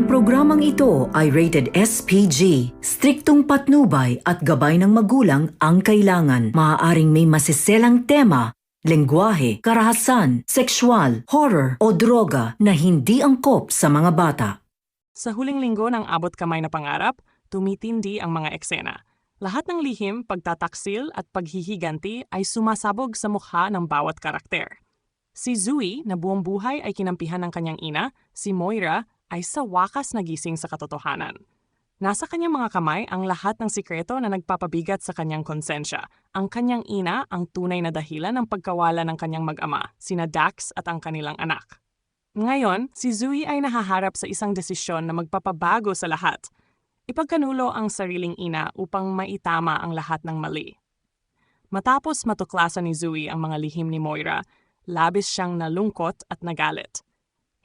programang ito ay rated SPG. Striktong patnubay at gabay ng magulang ang kailangan. Maaaring may masiselang tema, lengguwahe, karahasan, sexual, horror o droga na hindi angkop sa mga bata. Sa huling linggo ng Abot Kamay na Pangarap, tumitindi ang mga eksena. Lahat ng lihim, pagtataksil at paghihiganti ay sumasabog sa mukha ng bawat karakter. Si Zooey, na buong buhay ay kinampihan ng kanyang ina, si Moira, ay sa wakas nagising sa katotohanan. Nasa kanyang mga kamay ang lahat ng sikreto na nagpapabigat sa kanyang konsensya. Ang kanyang ina ang tunay na dahilan ng pagkawala ng kanyang mag-ama, sina Dax at ang kanilang anak. Ngayon, si Zooey ay nahaharap sa isang desisyon na magpapabago sa lahat. Ipagkanulo ang sariling ina upang maitama ang lahat ng mali. Matapos matuklasan ni Zooey ang mga lihim ni Moira, labis siyang nalungkot at nagalit.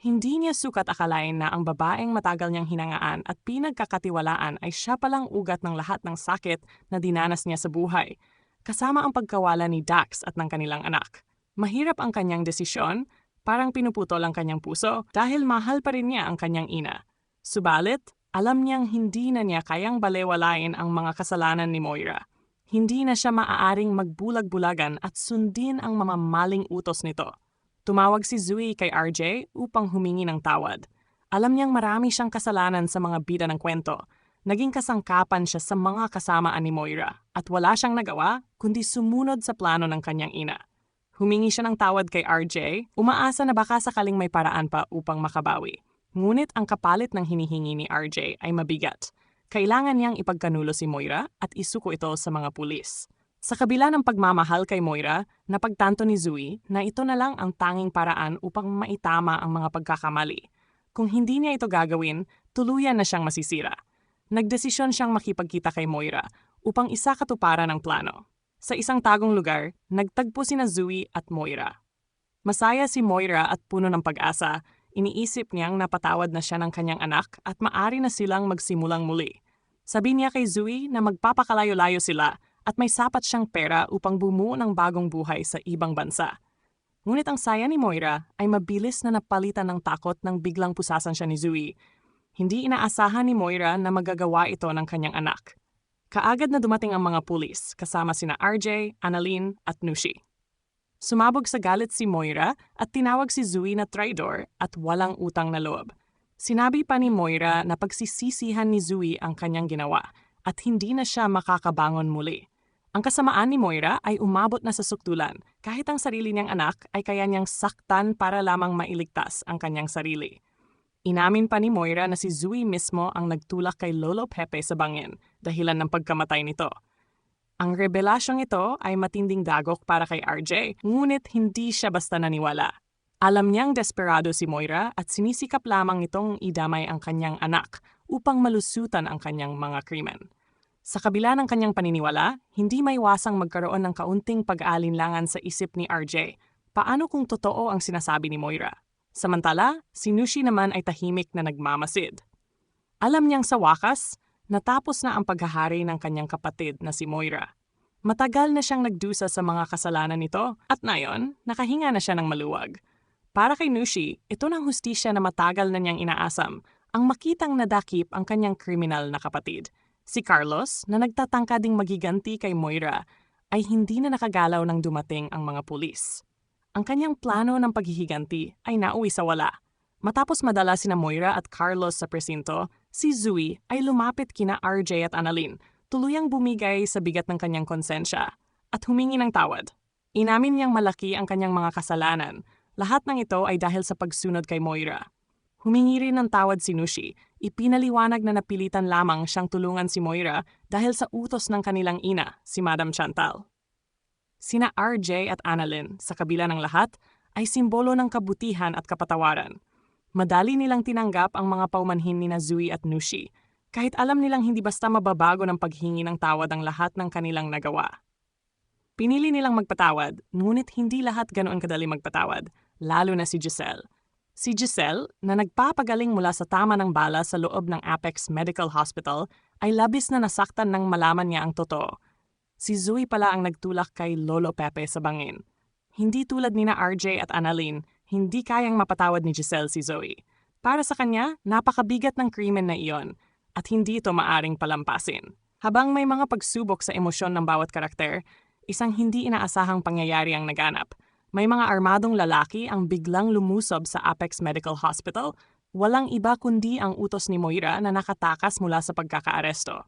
Hindi niya sukat akalain na ang babaeng matagal niyang hinangaan at pinagkakatiwalaan ay siya palang ugat ng lahat ng sakit na dinanas niya sa buhay, kasama ang pagkawala ni Dax at ng kanilang anak. Mahirap ang kanyang desisyon, parang pinuputol ang kanyang puso dahil mahal pa rin niya ang kanyang ina. Subalit, alam niyang hindi na niya kayang balewalain ang mga kasalanan ni Moira. Hindi na siya maaaring magbulag-bulagan at sundin ang mamamaling utos nito. Tumawag si Zooey kay RJ upang humingi ng tawad. Alam niyang marami siyang kasalanan sa mga bida ng kwento. Naging kasangkapan siya sa mga kasamaan ni Moira at wala siyang nagawa kundi sumunod sa plano ng kanyang ina. Humingi siya ng tawad kay RJ, umaasa na baka sakaling may paraan pa upang makabawi. Ngunit ang kapalit ng hinihingi ni RJ ay mabigat. Kailangan niyang ipagkanulo si Moira at isuko ito sa mga pulis. Sa kabila ng pagmamahal kay Moira, napagtanto ni Zooey na ito na lang ang tanging paraan upang maitama ang mga pagkakamali. Kung hindi niya ito gagawin, tuluyan na siyang masisira. Nagdesisyon siyang makipagkita kay Moira upang isakatuparan ang plano. Sa isang tagong lugar, nagtagpo sina Zooey at Moira. Masaya si Moira at puno ng pag-asa. Iniisip niyang napatawad na siya ng kanyang anak at maari na silang magsimulang muli. Sabi niya kay Zooey na magpapakalayo-layo sila at may sapat siyang pera upang bumuo ng bagong buhay sa ibang bansa. Ngunit ang saya ni Moira ay mabilis na napalitan ng takot nang biglang pusasan siya ni Zooey. Hindi inaasahan ni Moira na magagawa ito ng kanyang anak. Kaagad na dumating ang mga pulis kasama sina RJ, Annalyn at Nushi. Sumabog sa galit si Moira at tinawag si Zooey na traidor at walang utang na loob. Sinabi pa ni Moira na pagsisisihan ni Zooey ang kanyang ginawa at hindi na siya makakabangon muli. Ang kasamaan ni Moira ay umabot na sa sukdulan kahit ang sarili niyang anak ay kaya niyang saktan para lamang mailigtas ang kanyang sarili. Inamin pa ni Moira na si Zooey mismo ang nagtulak kay Lolo Pepe sa bangin dahilan ng pagkamatay nito. Ang revelasyong ito ay matinding dagok para kay RJ, ngunit hindi siya basta naniwala. Alam niyang desperado si Moira at sinisikap lamang nitong idamay ang kanyang anak upang malusutan ang kanyang mga krimen. Sa kabila ng kanyang paniniwala, hindi maiwasang magkaroon ng kaunting pag-aalinlangan sa isip ni RJ. Paano kung totoo ang sinasabi ni Moira? Samantala, si Nushi naman ay tahimik na nagmamasid. Alam niyang sa wakas, natapos na ang paghahari ng kanyang kapatid na si Moira. Matagal na siyang nagdusa sa mga kasalanan nito at ngayon, nakahinga na siya ng maluwag. Para kay Nushi, ito ng hustisya na matagal na niyang inaasam, ang makitang nadakip ang kanyang kriminal na kapatid. Si Carlos, na nagtatangka ding magiganti kay Moira, ay hindi na nakagalaw nang dumating ang mga pulis. Ang kanyang plano ng paghihiganti ay nauwi sa wala. Matapos madala sina Moira at Carlos sa presinto, si Zooey ay lumapit kina RJ at Annalyn, tuluyang bumigay sa bigat ng kanyang konsensya at humingi ng tawad. Inamin niyang malaki ang kanyang mga kasalanan. Lahat ng ito ay dahil sa pagsunod kay Moira. Humingi rin ng tawad si Nushi. Ipinaliwanag na napilitan lamang siyang tulungan si Moira dahil sa utos ng kanilang ina, si Madam Chantal. Sina RJ at Annalyn, sa kabila ng lahat, ay simbolo ng kabutihan at kapatawaran. Madali nilang tinanggap ang mga paumanhin ni Zooey at Nushi, kahit alam nilang hindi basta mababago ng paghingi ng tawad ang lahat ng kanilang nagawa. Pinili nilang magpatawad, ngunit hindi lahat ganoon kadali magpatawad, lalo na si Giselle. Si Giselle, na nagpapagaling mula sa tama ng bala sa loob ng Apex Medical Hospital, ay labis na nasaktan nang malaman niya ang totoo. Si Zooey pala ang nagtulak kay Lolo Pepe sa bangin. Hindi tulad nina RJ at Annalyn, hindi kayang mapatawad ni Giselle si Zooey. Para sa kanya, napakabigat ng krimen na iyon at hindi ito maaring palampasin. Habang may mga pagsubok sa emosyon ng bawat karakter, isang hindi inaasahang pangyayari ang naganap. May mga armadong lalaki ang biglang lumusob sa Apex Medical Hospital, walang iba kundi ang utos ni Moira na nakatakas mula sa pagkakaaresto.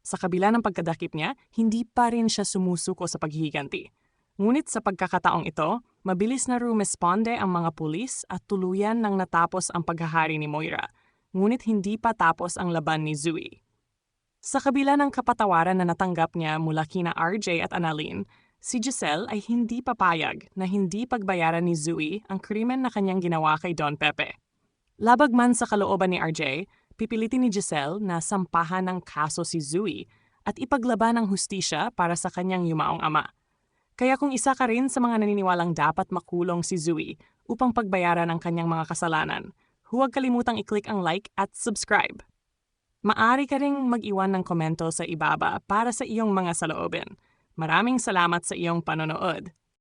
Sa kabila ng pagkadakip niya, hindi pa rin siya sumusuko sa paghihiganti. Ngunit sa pagkakataong ito, mabilis na rumesponde ang mga pulis at tuluyan nang natapos ang paghahari ni Moira. Ngunit hindi pa tapos ang laban ni Zooey. Sa kabila ng kapatawaran na natanggap niya mula kina RJ at Annalyn, si Giselle ay hindi papayag na hindi pagbayaran ni Zooey ang krimen na kanyang ginawa kay Don Pepe. Labag man sa kalooban ni RJ, pipilitin ni Giselle na sampahan ng kaso si Zooey at ipaglaban ang hustisya para sa kanyang yumaong ama. Kaya kung isa ka rin sa mga naniniwalang dapat makulong si Zooey upang pagbayaran ang kanyang mga kasalanan, huwag kalimutang i-click ang like at subscribe. Maari ka ring mag-iwan ng komento sa ibaba para sa iyong mga saloobin. Maraming salamat sa iyong panonood.